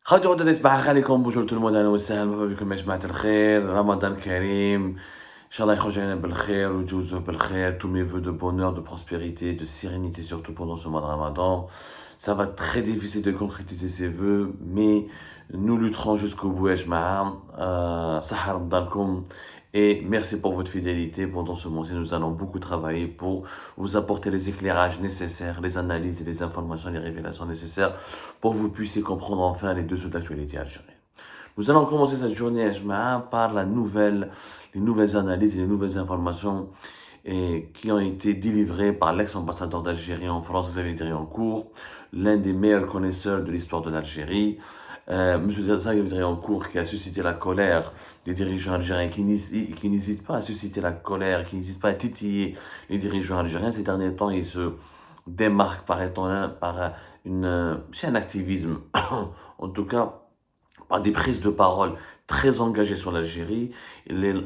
خاوتي غدا صباح عليكم بونجور تو الموند، اهلا وسهلا مرحبا بكم يا جماعة الخير. رمضان كريم، ان شاء الله يخرج علينا بالخير ويجوزه بالخير. Tous mes vœux de bonheur, de prospérité, de sérénité surtout pendant ce mois de Ramadan. Ça va être très difficile de concrétiser ces vœux, mais nous lutterons jusqu'au bout يا جماعة. صحة رمضانكم. Et merci pour votre fidélité. Pendant ce mois-ci, nous allons beaucoup travailler pour vous apporter les éclairages nécessaires, les analyses et les informations et les révélations nécessaires pour que vous puissiez comprendre enfin les dessous de l'actualité algérienne. Nous allons commencer cette journée, Ajma'a, par les nouvelles analyses et les nouvelles informations qui ont été délivrées par l'ex-ambassadeur d'Algérie en France, Xavier Driancourt, l'un des meilleurs connaisseurs de l'histoire de l'Algérie. Monsieur Xavier Driancourt qui a suscité la colère des dirigeants algériens, qui n'hésitent pas à susciter la colère, qui n'hésitent pas à titiller les dirigeants algériens. Ces derniers temps, il se démarque par c'est un activisme, en tout cas par des prises de parole très engagées sur l'Algérie.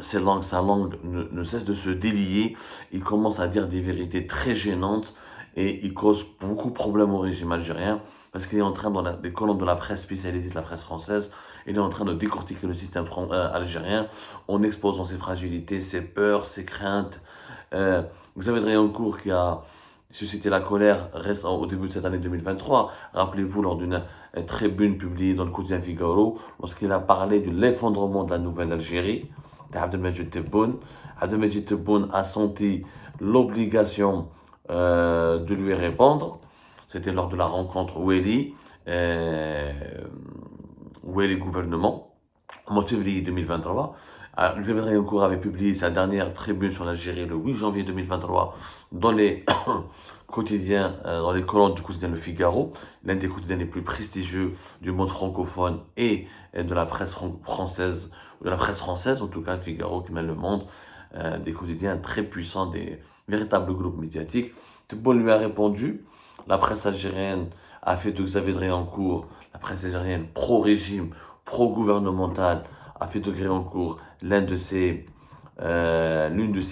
Sa langue ne cesse de se délier. Il commence à dire des vérités très gênantes et il cause beaucoup de problèmes au régime algérien parce qu'il est en train, dans les colonnes de la presse spécialisée de la presse française, il est en train de décortiquer le système algérien en exposant ses fragilités, ses peurs, ses craintes. Vous avez Driancourt qui a suscité la colère au début de cette année 2023. Rappelez-vous, lors d'une tribune publiée dans le quotidien Figaro, lorsqu'il a parlé de l'effondrement de la nouvelle Algérie, Abdelmajid Tebboune. Abdelmajid Tebboune a senti l'obligation de lui répondre. C'était lors de la rencontre Weli gouvernement, au mois de février 2023. Xavier Driancourt avait publié sa dernière tribune sur l'Algérie le 8 janvier 2023 dans les quotidiens, dans les colonnes du quotidien Le Figaro, l'un des quotidiens les plus prestigieux du monde francophone et de la presse française, en tout cas Le Figaro qui mène le monde, des quotidiens très puissants, des véritables groupes médiatiques. Tebboune lui a répondu. La presse algérienne a fait de Xavier Driancourt, la presse algérienne pro-régime, pro-gouvernementale, a fait de Driancourt l'une de ses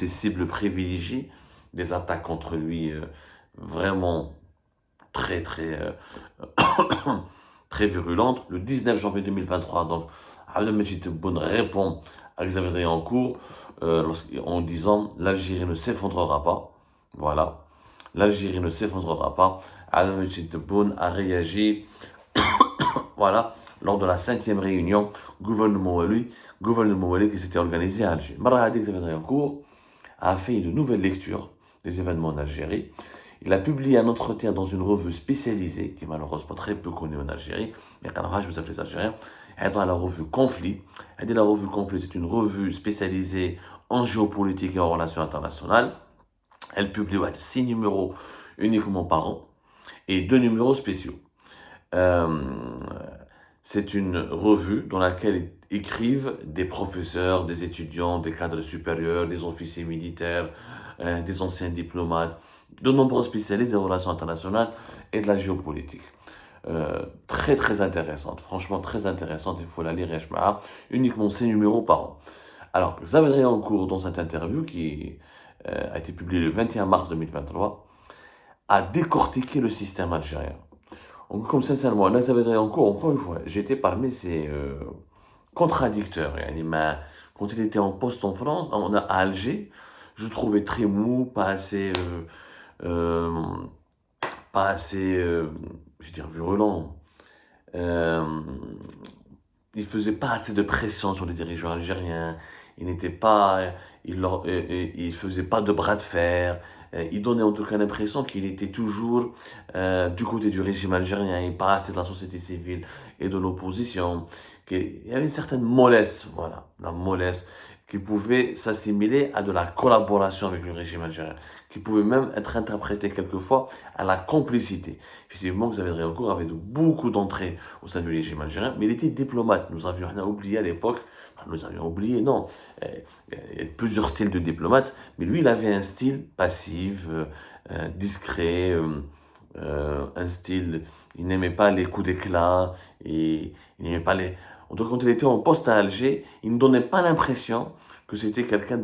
cibles privilégiées, des attaques contre lui vraiment très très virulentes. Le 19 janvier 2023, donc, Abdelmajid Tebboune répond à Xavier Driancourt en disant « L'Algérie ne s'effondrera pas ». Voilà. L'Algérie ne s'effondrera pas. Abdelmajid Tebboune a réagi voilà, lors de la 5e réunion gouvernement Wali qui s'était organisée à Alger. Maradi Xavier Driancourt a fait une nouvelle lecture des événements en Algérie. Il a publié un entretien dans une revue spécialisée, qui est malheureusement très peu connue en Algérie, mais quand je vous appelle les Algériens, dans la revue Conflit. La revue Conflit, c'est une revue spécialisée en géopolitique et en relations internationales. Elle publie 6 numéros uniquement par an et 2 numéros spéciaux. C'est une revue dans laquelle écrivent des professeurs, des étudiants, des cadres supérieurs, des officiers militaires, des anciens diplomates, de nombreux spécialistes des relations internationales et de la géopolitique. Très très intéressante, franchement très intéressante, il faut la lire, uniquement 6 numéros par an. Alors, Xavier Driancourt, dans cette interview qui a été publiée le 21 mars 2023, a décortiqué le système algérien. Donc, comme sincèrement, là, Xavier Driancourt, encore une fois, j'étais parmi ces contradicteurs. Quand il était en poste en France, à Alger, je le trouvais très mou, pas assez, je veux dire, virulent. Il faisait pas assez de pression sur les dirigeants algériens. Il faisait pas de bras de fer. Il donnait en tout cas l'impression qu'il était toujours du côté du régime algérien et pas assez de la société civile et de l'opposition. Il y avait une certaine mollesse, voilà, la mollesse, qui pouvait s'assimiler à de la collaboration avec le régime algérien, qui pouvait même être interprétée quelquefois à la complicité. Effectivement, Xavier Driancourt avait beaucoup d'entrées au sein du régime algérien, mais il était diplomate. Nous avions oublié à l'époque, non, il y a plusieurs styles de diplomate, mais lui, il avait un style passif, discret, un style, il n'aimait pas les coups d'éclat, et il n'aimait pas les... Donc, quand il était en poste à Alger, il ne donnait pas l'impression que c'était quelqu'un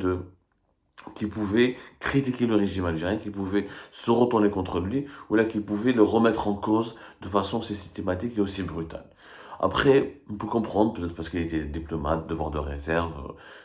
qui pouvait critiquer le régime algérien, qui pouvait se retourner contre lui, ou là qui pouvait le remettre en cause de façon aussi systématique et aussi brutale. Après, on peut comprendre, peut-être parce qu'il était diplomate, devoir de réserve.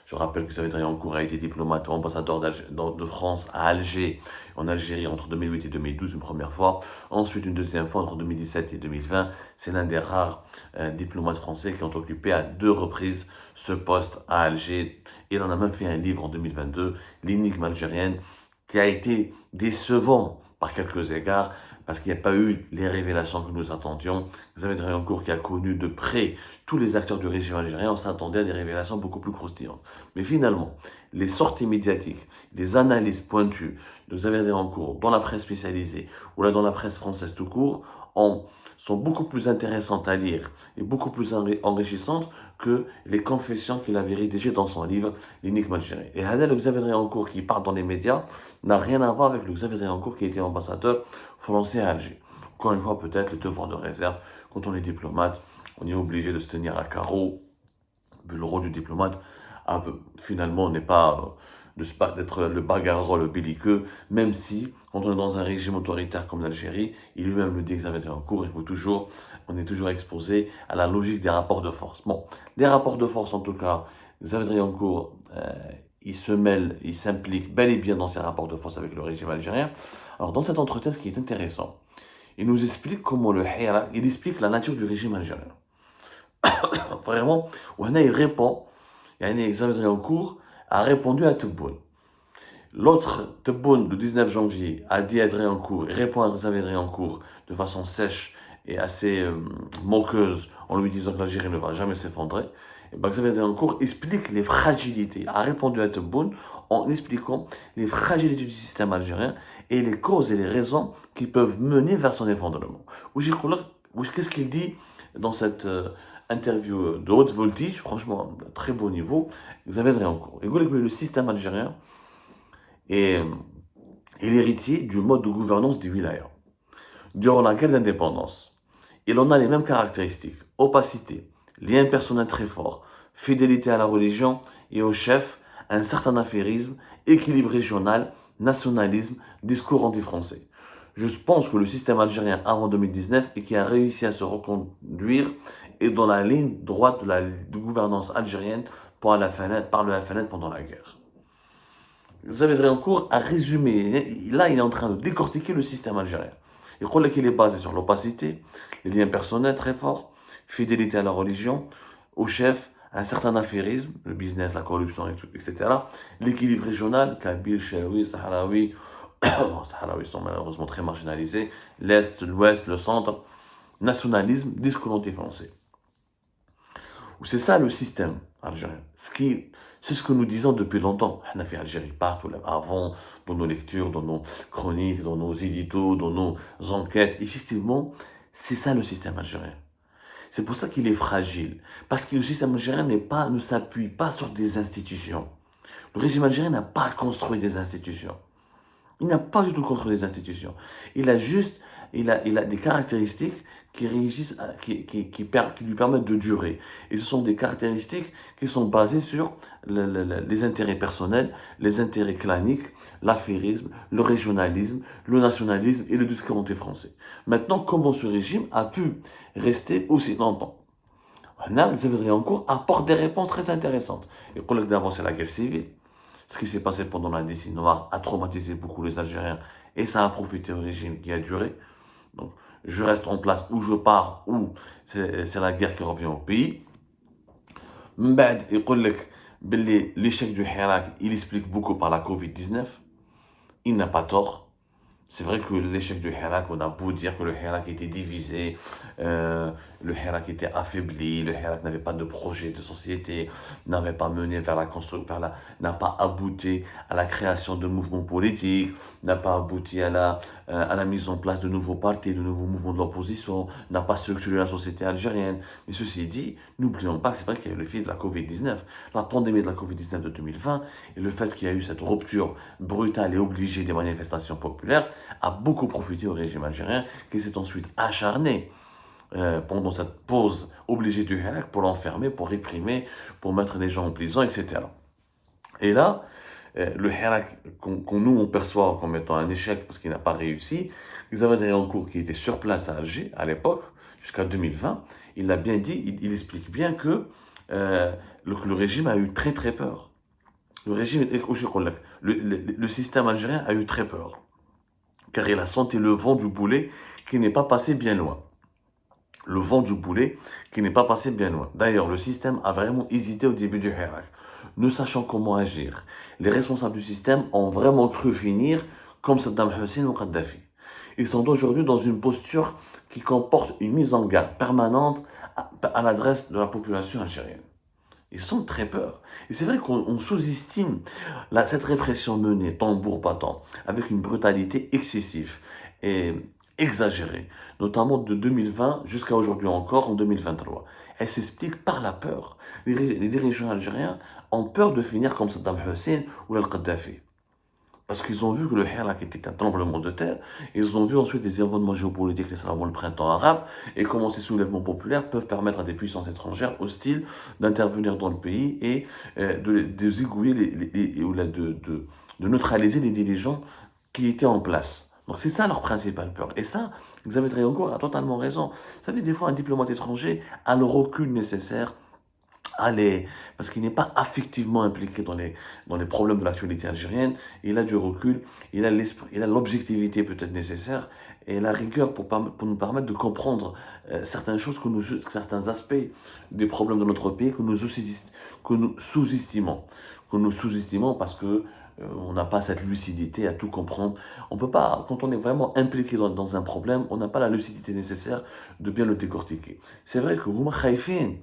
Je rappelle que Xavier Driancourt a été diplomate ou ambassadeur de France à Alger, en Algérie, entre 2008 et 2012, une première fois. Ensuite, une deuxième fois, entre 2017 et 2020. C'est l'un des rares diplomates français qui ont occupé à 2 reprises ce poste à Alger. Il en a même fait un livre en 2022, L'énigme algérienne, qui a été décevant par quelques égards, parce qu'il n'y a pas eu les révélations que nous attendions. Xavier Driancourt, qui a connu de près tous les acteurs du régime algérien, on s'attendait à des révélations beaucoup plus croustillantes. Mais finalement, les sorties médiatiques, les analyses pointues de Xavier Driancourt dans la presse spécialisée ou là dans la presse française tout court sont beaucoup plus intéressantes à lire et beaucoup plus enrichissantes que les confessions qu'il avait rédigées dans son livre L'énigme algérienne. Et Hadel, le Xavier Driancourt qui parle dans les médias, n'a rien à voir avec le Xavier Driancourt qui était ambassadeur français à Alger. Encore une fois, peut-être le devoir de réserve. Quand on est diplomate, on est obligé de se tenir à carreau. Le rôle du diplomate, finalement, n'est pas d'être le bagarreur, le belliqueux, même si, quand on est dans un régime autoritaire comme l'Algérie, il lui-même le dit que ça va être en cours, on est toujours exposé à la logique des rapports de force. Bon, les rapports de force, en tout cas, Xavier Driancourt, il se mêle, il s'implique bel et bien dans ces rapports de force avec le régime algérien. Alors, dans cet entretien, ce qui est intéressant, il nous explique comment il explique la nature du régime algérien. Vraiment, il répond, Xavier Driancourt a répondu à Tebboune. L'autre, Tebboune, le 19 janvier, a dit à Driancourt, répond à Xavier Driancourt de façon sèche et assez moqueuse, en lui disant que l'Algérie ne va jamais s'effondrer. Et ben, Xavier Driancourt explique les fragilités, a répondu à Tebboune en expliquant les fragilités du système algérien et les causes et les raisons qui peuvent mener vers son effondrement. Qu'est-ce qu'il dit dans cette interview de haute voltige, franchement, très beau niveau, Xavier Driancourt. Il dit que le système algérien est l'héritier du mode de gouvernance des wilayas. Durant la guerre d'indépendance, il en a les mêmes caractéristiques: opacité, lien personnel très fort, fidélité à la religion et au chef, un certain affairisme, équilibre régional, nationalisme, discours anti-français. Je pense que le système algérien avant 2019 et qui a réussi à se reconduire est dans la ligne droite de gouvernance algérienne par le FNL pendant la guerre. Xavier Driancourt a résumé, là il est en train de décortiquer le système algérien. Il croit qu'il est basé sur l'opacité, les liens personnels très forts, fidélité à la religion, au chef, un certain affairisme, le business, la corruption, etc. L'équilibre régional, Kabyle, Chaoui, Sahraoui, les Sahraouis sont malheureusement très marginalisés, l'Est, l'Ouest, le Centre, nationalisme, discours anti-français. C'est ça le système algérien. C'est ce que nous disons depuis longtemps. On a fait Algérie partout, avant, dans nos lectures, dans nos chroniques, dans nos éditos, dans nos enquêtes. Effectivement, c'est ça le système algérien. C'est pour ça qu'il est fragile. Parce que le système algérien ne s'appuie pas sur des institutions. Le régime algérien n'a pas construit des institutions. Il n'a pas du tout construit des institutions. Il a des caractéristiques qui lui permettent de durer. Et ce sont des caractéristiques qui sont basées sur les intérêts personnels, les intérêts claniques, l'affairisme, le régionalisme, le nationalisme et le discours anti-français. Maintenant, comment ce régime a pu rester aussi longtemps? Xavier Driancourt apporte des réponses très intéressantes. Et pour d'abord, c'est la guerre civile. Ce qui s'est passé pendant la décennie noire a traumatisé beaucoup les Algériens et ça a profité au régime qui a duré. Donc, je reste en place où je pars, ou c'est la guerre qui revient au pays. M'bad, l'échec du Hirak, il explique beaucoup par la Covid-19. Il n'a pas tort. C'est vrai que l'échec du Hirak, on a beau dire que le Hirak était divisé, le Hirak était affaibli, le Hirak n'avait pas de projet de société, n'avait pas mené vers la construction, n'a pas abouti à la création de mouvements politiques, n'a pas abouti à la mise en place de nouveaux partis, de nouveaux mouvements de l'opposition, n'a pas structuré la société algérienne. Mais ceci dit, n'oublions pas que c'est vrai qu'il y a eu le fait de la Covid-19, la pandémie de la Covid-19 de 2020, et le fait qu'il y a eu cette rupture brutale et obligée des manifestations populaires, a beaucoup profité au régime algérien qui s'est ensuite acharné pendant cette pause obligée du Hirak pour l'enfermer, pour réprimer, pour mettre les gens en prison, etc. Et là, le Hirak nous on perçoit comme étant un échec parce qu'il n'a pas réussi, Xavier Driancourt qui était sur place à Alger à l'époque, jusqu'à 2020, il a bien dit, il explique bien que le régime a eu très très peur. Le régime, le système algérien a eu très peur, car il a senti le vent du boulet qui n'est pas passé bien loin. Le vent du boulet qui n'est pas passé bien loin. D'ailleurs, le système a vraiment hésité au début du Hirak, ne sachant comment agir. Les responsables du système ont vraiment cru finir comme Saddam Hussein ou Kadhafi. Ils sont aujourd'hui dans une posture qui comporte une mise en garde permanente à l'adresse de la population algérienne. Ils ont très peur. Et c'est vrai qu'on sous-estime cette répression menée, tambour battant, avec une brutalité excessive et exagérée, notamment de 2020 jusqu'à aujourd'hui encore, en 2023. Elle s'explique par la peur. Les dirigeants algériens ont peur de finir comme Saddam Hussein ou Al-Qaddafi. Parce qu'ils ont vu que le Hirak était un tremblement de terre, ils ont vu ensuite les événements géopolitiques, notamment le printemps arabe, et comment ces soulèvements populaires peuvent permettre à des puissances étrangères hostiles d'intervenir dans le pays et de zigouiller ou de neutraliser les dirigeants qui étaient en place. Donc c'est ça leur principale peur. Et ça, Xavier Triancourt a totalement raison. Vous savez, des fois, un diplomate étranger a le recul nécessaire parce qu'il n'est pas affectivement impliqué dans les problèmes de l'actualité algérienne, il a du recul, il a l'objectivité peut-être nécessaire et la rigueur pour nous permettre de comprendre certaines choses, certains aspects des problèmes de notre pays que nous sous-estimons. Que nous sous-estimons parce que on n'a pas cette lucidité à tout comprendre. On peut pas, quand on est vraiment impliqué dans un problème, on n'a pas la lucidité nécessaire de bien le décortiquer. C'est vrai que Huma Khaïfin,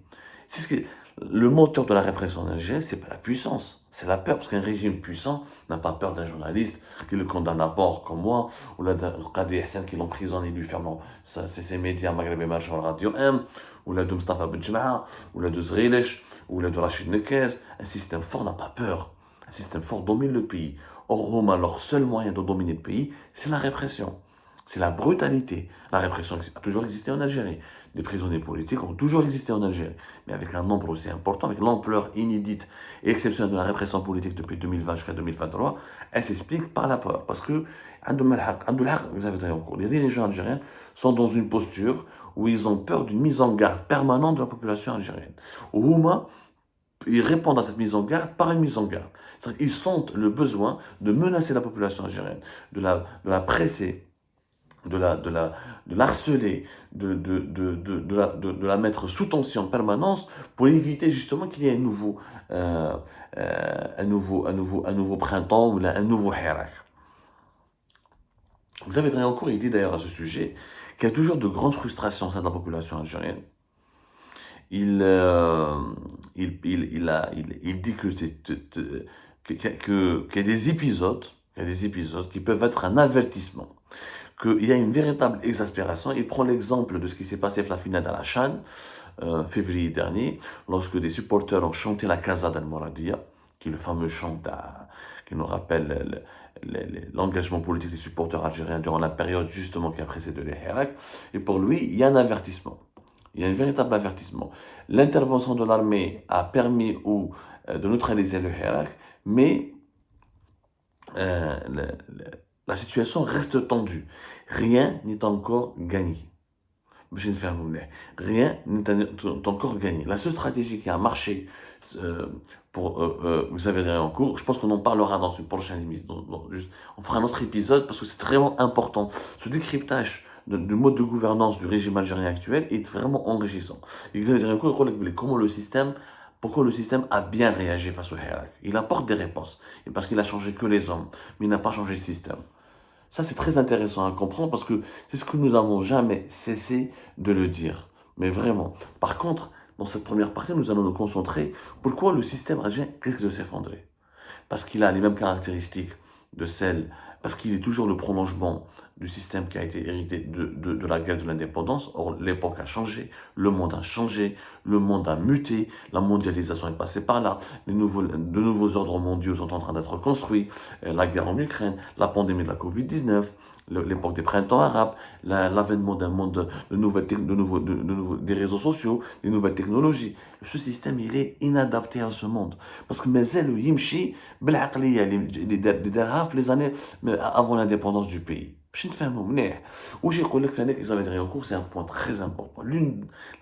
c'est ce que le moteur de la répression en Algérie, c'est pas la puissance, c'est la peur, parce qu'un régime puissant n'a pas peur d'un journaliste qui le condamne à mort comme moi, ou là d'un Qadi Hassan qui l'emprisonne et lui ferme ses médias maghrébins marchant Radio M, ou là de Mustafa Benjema'a, ou là de Zrilesh, ou là de Rachid Nekez. Un système fort n'a pas peur. Un système fort domine le pays. Or, leur seul moyen de dominer le pays, c'est la répression. C'est la brutalité. La répression a toujours existé en Algérie. Des prisonniers politiques ont toujours existé en Algérie. Mais avec un nombre aussi important, avec l'ampleur inédite et exceptionnelle de la répression politique depuis 2020 jusqu'à 2023, elle s'explique par la peur. Parce que, vous avez encore, les dirigeants algériens sont dans une posture où ils ont peur d'une mise en garde permanente de la population algérienne. Houma, ils répondent à cette mise en garde par une mise en garde. C'est-à-dire qu'ils sentent le besoin de menacer la population algérienne, de la presser, de l'harceler, de la mettre sous tension en permanence pour éviter justement qu'il y ait un nouveau printemps ou un nouveau Hirak. Xavier Triancourt, il dit d'ailleurs à ce sujet qu'il y a toujours de grandes frustrations au sein de la population algérienne. Il dit qu'il y a des épisodes qui peuvent être un avertissement, qu'il y a une véritable exaspération. Il prend l'exemple de ce qui s'est passé avec la finale à la Chan, février dernier, lorsque des supporters ont chanté la Casa del Moradia, qui est le fameux chant qui nous rappelle l'engagement politique des supporters algériens durant la période justement qui a précédé les Hirak. Et pour lui, il y a un avertissement. Il y a un véritable avertissement. L'intervention de l'armée a permis de neutraliser le Hirak, mais la situation reste tendue. Rien n'est encore gagné. Rien n'est encore gagné. La seule stratégie qui a marché vous savez, en cours, je pense qu'on en parlera dans une prochaine émission. On fera un autre épisode parce que c'est vraiment important. Ce décryptage du mode de gouvernance du régime algérien actuel est vraiment enrichissant. Et vous avez pourquoi le système a bien réagi face au Hirak. Il apporte des réponses. Et parce qu'il a changé que les hommes, mais il n'a pas changé le système. Ça, c'est très intéressant à comprendre parce que c'est ce que nous n'avons jamais cessé de le dire. Mais vraiment. Par contre, dans cette première partie, nous allons nous concentrer pourquoi le système algérien risque de s'effondrer. Parce qu'il a les mêmes caractéristiques parce qu'il est toujours le prolongement du système qui a été hérité de la guerre de l'indépendance. Or, l'époque a changé, le monde a changé, le monde a muté, la mondialisation est passée par là, de nouveaux ordres mondiaux sont en train d'être construits, la guerre en Ukraine, la pandémie de la Covid-19, l'époque des printemps arabes, l'avènement d'un monde des réseaux sociaux, des nouvelles technologies. Ce système, il est inadapté à ce monde. Parce que les années avant l'indépendance du pays. باش نتفاهموا مليح. واش يقول لك فهناك Isabelle Rioncourt, c'est un point très important.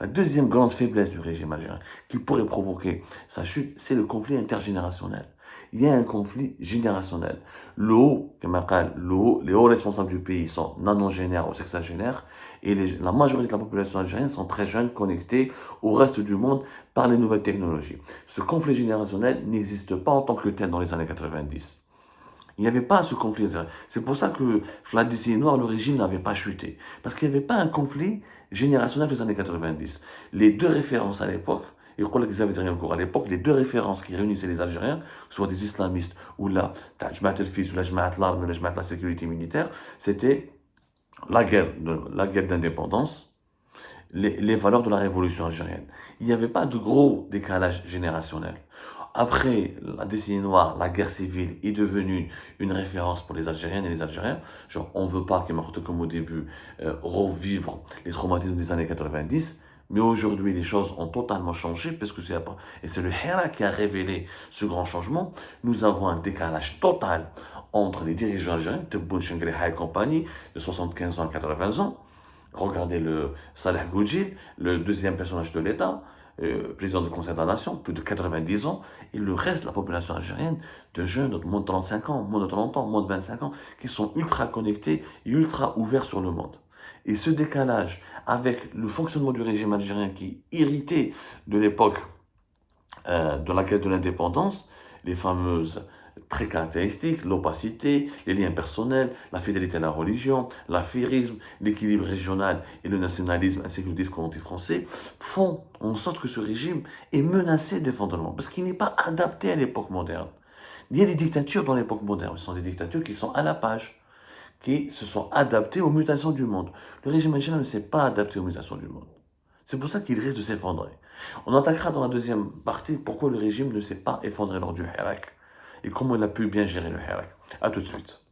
La deuxième grande faiblesse du régime algérien qui pourrait provoquer sa chute, c'est le conflit intergénérationnel. Il y a un conflit générationnel. Les hauts responsables du pays sont nanogénaires ou sexagénaires et la majorité de la population algérienne sont très jeunes, connectés au reste du monde par les nouvelles technologies. Ce conflit générationnel n'existe pas en tant que tel dans les années 90. Il n'y avait pas ce conflit. C'est pour ça que la décennie noire, le régime n'avait pas chuté. Parce qu'il n'y avait pas un conflit générationnel dans les années 90. Les deux références à l'époque, et qu'ils avaient rien encore à l'époque, les deux références qui réunissaient les Algériens, soit des islamistes ou là, Jamaat el-Fils ou la Jamaat l'arme ou la Jamaat la sécurité militaire, c'était la guerre d'indépendance, les valeurs de la révolution algérienne. Il n'y avait pas de gros décalage générationnel. Après la décennie noire, la guerre civile est devenue une référence pour les Algériennes et les Algériens. Genre, on ne veut pas, comme au début, revivre les traumatismes des années 90. Mais aujourd'hui, les choses ont totalement changé parce que c'est le Hira qui a révélé ce grand changement. Nous avons un décalage total entre les dirigeants algériens, Tebboune Chengriha et compagnie, de 75 ans à 80 ans. Regardez le Saleh Goudjil, le deuxième personnage de l'État, président du Conseil de la Nation, plus de 90 ans, et le reste de la population algérienne, de jeunes de moins de 35 ans, moins de 30 ans, moins de 25 ans, qui sont ultra connectés et ultra ouverts sur le monde. Et ce décalage avec le fonctionnement du régime algérien qui est irrité de l'époque de la quête de l'indépendance, les fameuses traits caractéristiques, l'opacité, les liens personnels, la fidélité à la religion, l'affairisme, l'équilibre régional et le nationalisme ainsi que le discours anti-français font en sorte que ce régime est menacé d'effondrement parce qu'il n'est pas adapté à l'époque moderne. Il y a des dictatures dans l'époque moderne, ce sont des dictatures qui sont à la page, qui se sont adaptées aux mutations du monde. Le régime algérien ne s'est pas adapté aux mutations du monde. C'est pour ça qu'il risque de s'effondrer. On attaquera dans la deuxième partie pourquoi le régime ne s'est pas effondré lors du Hirak et comment il a pu bien gérer le Hirak. A tout de suite.